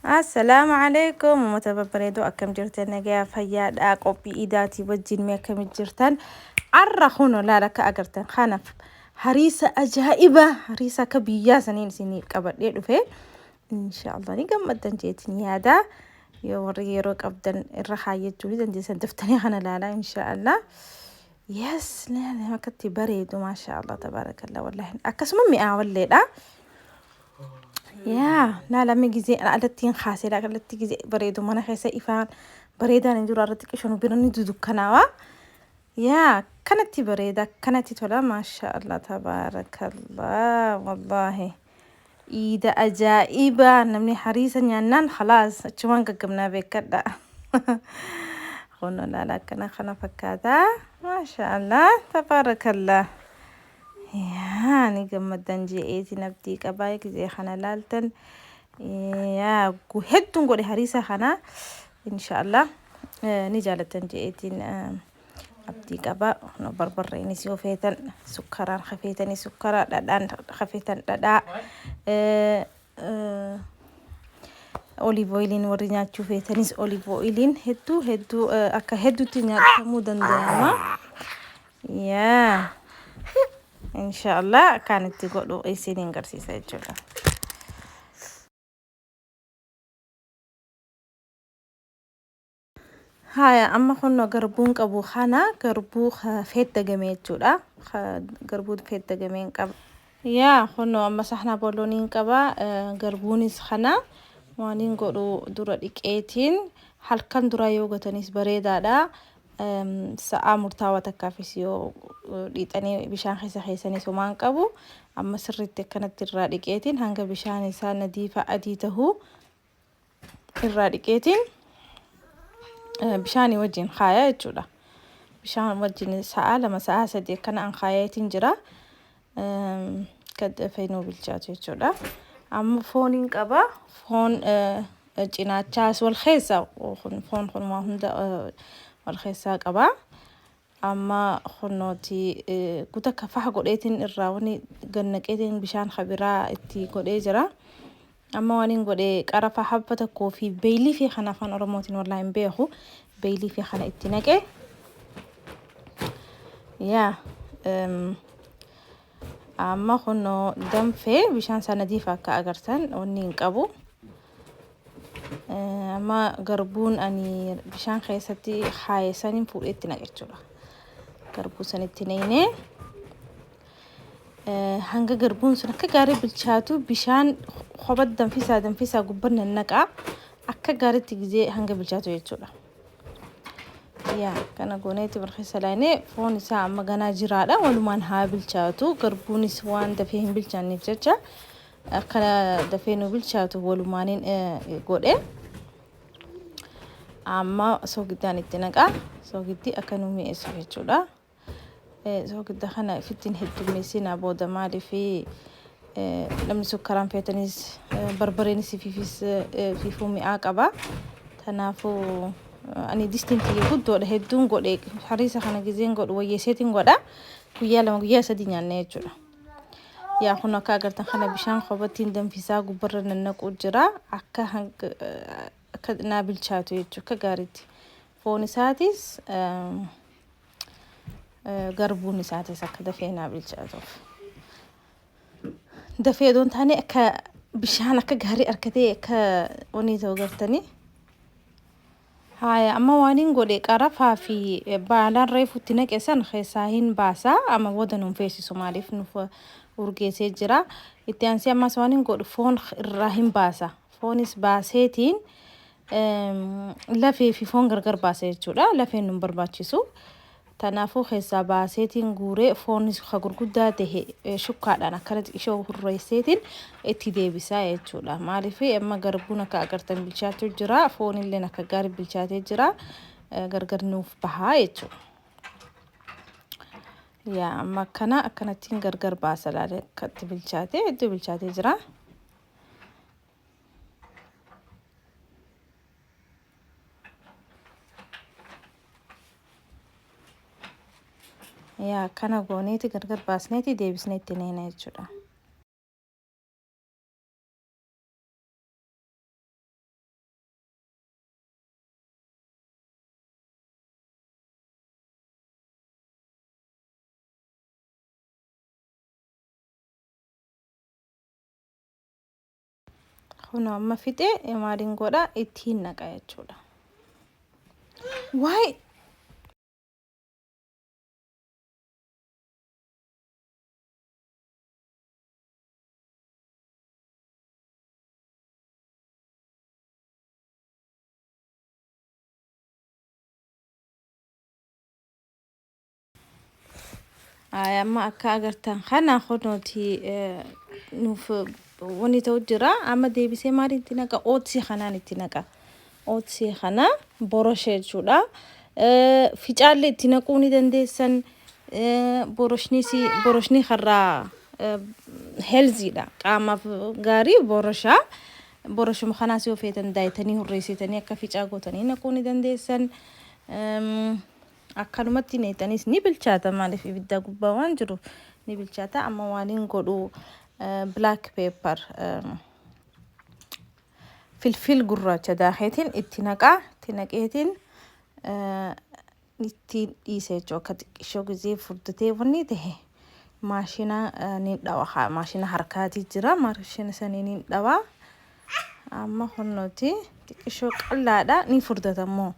السلام عليكم متببريدو أكم جرتن نجا فيا قبي إيداتي وجين ما كم جرتن عرخونو لا لك أجرتن خنف هريسة أجائبة هريسة كبيرة سنين سنين قبل يدفع إن شاء الله نيجا مدن جيتني هذا يوريروك أبدا الرحاية تريد أن تسنتفتني خنا لا إن شاء الله يس لا ما كنت بريد ما شاء الله تبارك الله والله أكسم مئة ولا لا يا لا ميجي زي أنا قلتين خاسي لا قلت جزء بريد وما أنا خيسة إفان بريدة نجور أردك إيشون بيرني دودو كناوا يا كانت بريدة كانت تولا ما شاء الله تبارك الله والله إذا أجائبة نمني حريصا ينان خلاص شوان قمنا بكذا قلنا لا كنا خنا فكذا ما شاء الله تبارك الله يعني جمدان جيتي نبتي كبايك زي خنا لالتن يا جهدتون قولي هريسة خنا إن شاء الله نجالتن جيتين أبتي كبا بربريني سيوفيتن سكران خفيتني سكران دان خفيتن ددا أوليف أويلين ورينا تشوفيتنيس أوليف أويلين هدو أكا هدو تنيا تمودن دياما يا إن شاء الله كانت تقولوا أي سنين قرسي سجلها هاي أما خلنا قربون أبو خنا قربو فيت دجميت جولا قربو فيت دجمين كب يا خلنا أما صحنا بولونين كبا قربونيس خنا وانين قولوا دورة إكتين هل كان دورة يوجا تنيس بريدة لا ساعة مرتاوة تكافيسيو ليتاني بيشان خيساني سومان كابو أما سرت كانت الراديكيتين هنگا بيشان إنسان نديفة أديته الراديكيتين بيشاني وجين خايا جولا بيشان وجين ساعة لما ساعة سدي كان عن خايتين جرا كد فينو بالجاتو جولا أما فونين كابا فون جينا تشاس والخيسة فون ما هندا والخيسة كابا أما خنوتي كنت كفاح قريتين الراوني جنكيتين بشان خبرة اتي قري جرا أما وانين قري كارفا حبة كوفي بيلي في خنا فان أرموتين والله ينبيهو بيلي في خنا اتناكي يا أما خنو دم في بشان سنديفة كأجرتن ونين كابو أما قربون أني بشان خيستي خايسانين فوق اتناكي جرا قربوسان التنينة هنگا قربون سنة كجاري بالشاتو بشان خبط دم فيسا قبرنا النقع أكا جاري تجزي هنگا بالشاتو يتشولا يا كنا قونيتي برخيصة لاني فوني ساعة ما قنا جرالا ولمان ها بالشاتو قربوني سوان دفيهم بالشان نفسجا أكلا دفينو بالشاتو ولمانين قول أما سوقتان التنقع سوقتي أكنو مي اسوه يتشولا سوق دخلنا في التنهد ميسينا بودا مالي في لما سكران فيتنيس بربرينيس في فومي عقبة تنافو أني ديستنتي يقول دول هدون قولك حريصة خنا جزين قول ويسيتين قولا ويا لما ويا سدين يعني جرا يا خنا كأجر تخنا بشان خبطين دم في ساق وبرنا النق أجرا عكا هنگ نابل شاتو يجو كجارتي فوني ساتيس قربوني ساعتي سك دفينا بالجاتوف دفي دون تاني بشانة كجهري أركتي ونيتو قرتني هاي أما وانين قولي قرفها في بالان ريفو تنك إسان خيساهين باسا أما ودنهم فيسي سومالي فنوف ورقيسي جرا إتيانسي أما سوانين قولي فون الراهين باسا فونيس باسيتين لا في فون غرغر باسي جولا لا في نمبر باتشيسو تنافو خيسا سيتين غوري فونس خغور قداته شكادana كانت إيشو الرئيسيتين اتدي بساية جولا معرفي أما قربونا كأقرتن بالشاتو جرا فون اللي نكقارب بالشاتو جرا قرقر نوف بهاي جو يا أما كانتين قرقر باسلالي كت بالشاتو ادو بالشاتو جرا يا كان قونيتي قرقر باسنيتي دي بسنيتي نينا جولا Kunoo amma fixee maaliin godha ittiin naqa jechuudha. Waay amma akka agartan kana kunooti nuuf wani ta'u jira amma deebisee maaliin itti naqa ootsii kanaan itti naqa. Ootsii kana boroshee jechuudha. Ficaallee itti naquu ni dandeessan. Boroshni har'aa heelziidha. Qaamaaf gaarii boroshaa. Boroshuma kanaas yoo feetan daayitanii hurreessitanii akka ficaa gootanii naquu ni dandeessan. Akkanumatti neetanis ni bilchaata maaliif ibidda gubbaa waan jiruuf ni bilchaata. Amma waaniin godhu black pepper filfil gurraacha daaheetiin itti naqaa. Itti naqeetiin itti dhiisee jechuudha. Akka xiqqishoo gisee furdatee wanni ta'e maashina ni dhawa. Maashina harkaatii jira. Maashina sanii ni dhawa. Amma kunooti xiqqishoo qallaadha ni furdatamoo.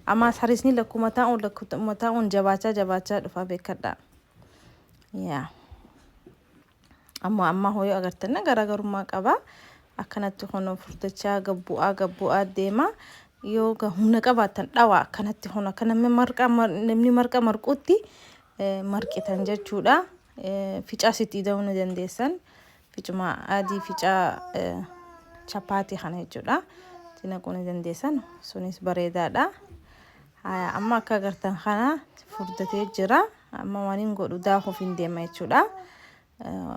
Amma harisni lakkuma taa'uun jabaachaa dhufa beekadha. Yaa. Amma hoyoo agartan garaagarummaa qaba. Akkanatti kunoo furdachaa gabbu'aa deema. Yoo humna qabaatan dhawa akkanatti kunoo akka namni marqa marquutti marqitan jechuudha. Ficaa sitti ta'uu ni dandeessan. Ficuma adii ficaa chapaatii kana jechuudha. Itti naquu ni dandeessan. Sunis bareedaadha. Amma akka agartan kana furdatee jira. Amma waaniin godhu daakuuf hin deema jechuudha.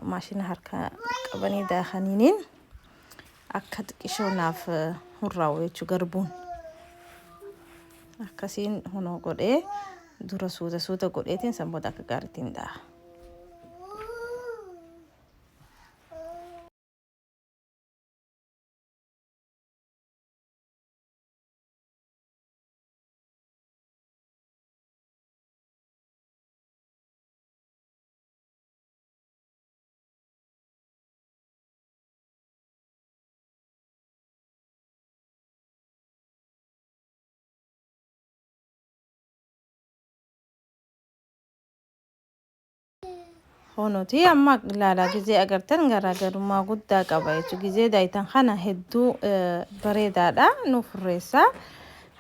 Maashina harka qabanii daakaniiniin akka xiqqishoonaaf hurraa'u jechuu garbuun. Akkasiin kunoo godhee dura suuta godheetiin sanboota akka gaariitiin daa'a. Honooti amma ilaalaa gisee agartan garaagarummaa guddaa qaba jechuudha. Gisee daayitan kana hedduu bareedaadha nuuf furreessa.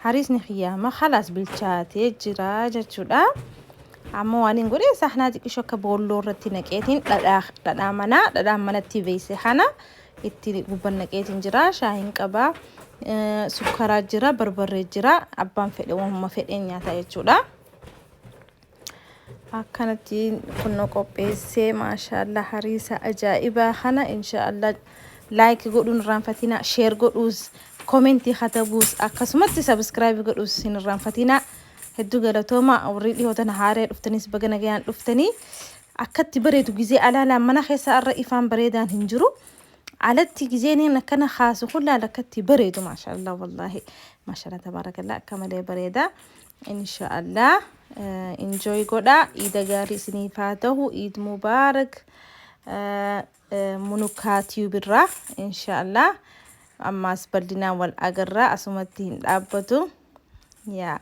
Harisni xiyyaama khalaas bilchaatee jira jechuudha. Amma waaniin godhee sahnaa xiqqishoo akka boolloo irratti naqeetiin dhadhaa manatti beeyse kana itti gubban naqeetiin jira. Shaahiin qaba. Sukkaraa jira, barbarree jira. Abbaan fedhe waanuma fedheen nyaata jechuudha. Akkanatti kunoo qopheessee maashaallah hariisa ajaa'ibaa kana inshaallah like godhuun irraanfatina, share godhuus, commentii katabuus akkasumatti subscribe godhuus hin irraanfatina. Hedduu galatooma warri dhihootan haaree dhuftanis baga nagayaan dhuftanii akkatti bareedu gisee alaalaan mana keessa irra ifaan bareedaan hin jiru. Alatti giseen akkana khaasu kullaa akkatti bareedu maashaallah wallahi maashaallah tabarakallah akka malee bareeda. Inshaallah enjoy godha. Eid gaarii isiniif haa ta'u. Eid mubaarak. Munukaa tiyuubirraa inshaallah ammaas bal'inaan wal agarraa asumatti hin dhaabbatu. Yaa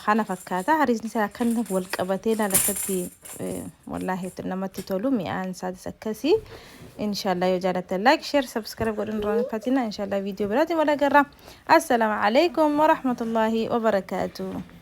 kana fakkaata harisni isaa kan wal qabatee lakkatti wallahi namatti tolu mi'aan isaatis akkasii. Inshaallah yoo jaalatan like share subscribe godhuun irraanfatina. Inshaallah viidiyoo biraatiin wal agarra. Assalaamu alaykum wa rahmatullahi wa barakaatuh.